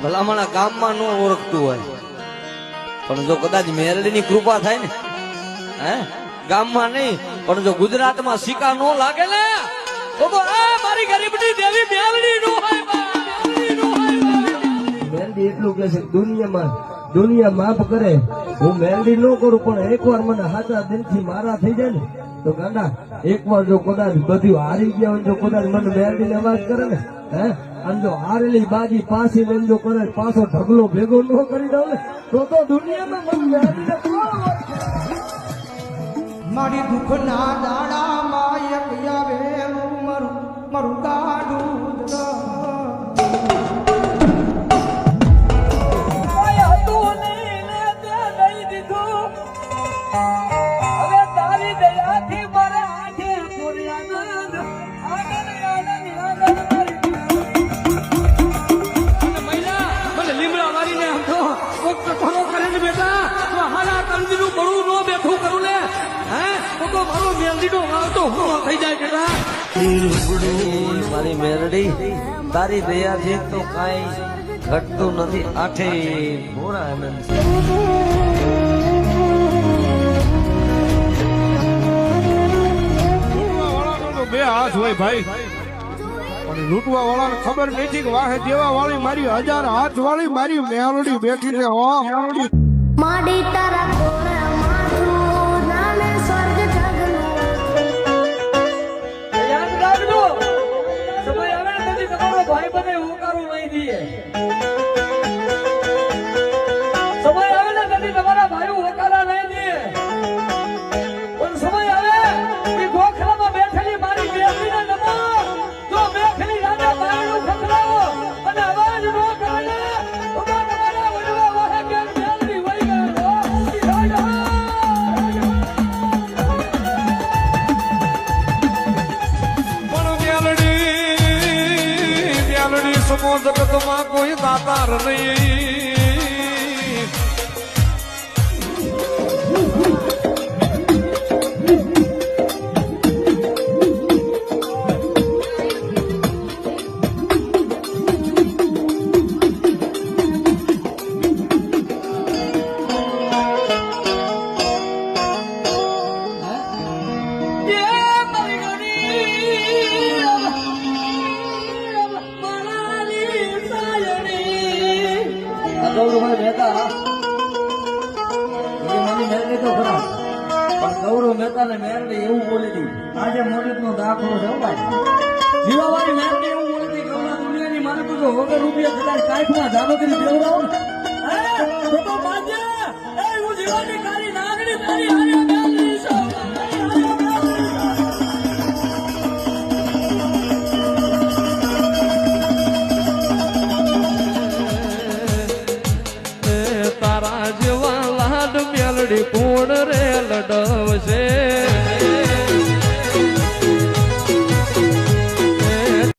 ભલામણા ગામમાં ન ઓળખતું હોય પણ જો કદાચ મેરડીની કૃપા થાય ને હે ગામમાં નહીં પણ જો ગુજરાતમાં સિક્કા નો લાગે ને તો આ મારી ગરીબની દેવી મેરડી નો હોય મેરડી એટલું કે છે દુનિયા માફ કરે હું મેરડી નો કરું પણ એકવાર મને હાથા દિલથી મારા થઈ જાય ને તો ગાંડા એકવાર જો કદાચ બધું હારી ગયા હોય જો કદાચ મને મેરડી ને અવાજ કરે ને હે અને જો હારેલી બાજી પાછી લઈને જો કદાચ પાછો ઢગલો ભેગો ન કરી દઉં ને તો દુનિયામાં મને મેરડી ને મારી દુઃખ ના દાડામાં એક આવેલું મારું ગાડું મારી મેરડી તારી દયાથી તો કઈ ઘટતું નથી આઠે મોરા આનંદ બે હાથ હોય ભાઈ પણ લૂંટવા વાળાને ખબર નથી કે વાહે દેવા વાળી મારી 1000 હાથ વાળી મારી મેરડી બેઠી છે હો મેરડી માડી તારા કોરા માથું નાને સ્વર્ગ જગનું યાદ રાખજો સમય આવે ને તેથી તમારો ભાઈ બને હોકારો નહીં દીએ સમય આવે ને તેથી તમારા ભાઈ હોકારા નહીં દીએ પણ સમય આવે કે ગોખલામાં બેઠેલી મારી બેઠીને નમો જો બેઠેલી રાજા બાયણું ખખડાવો અને અવાજ ન કરે ને તો તમારા વડવા વાહે કે મેલડી વઈ ગયો મેલડી સમો જગતમાં કોઈ દાતાર નહીં ગૌરવભાઈ મહેતા મારી મેરડી તો ખરા પણ ગૌરવ મહેતા ને મેરડી એવું બોલી હતી આજે મોડિત નો દાખલો છે ભાઈ જીવાવાળી મેરડી એવું બોલી હતી ગૌરવ દુનિયાની મારે તો વગર રૂપિયા કદાચ કાંઈકમાં જાગો કરી દેવડાવો ને તો બાજે એ હું જીવાની કાળી ના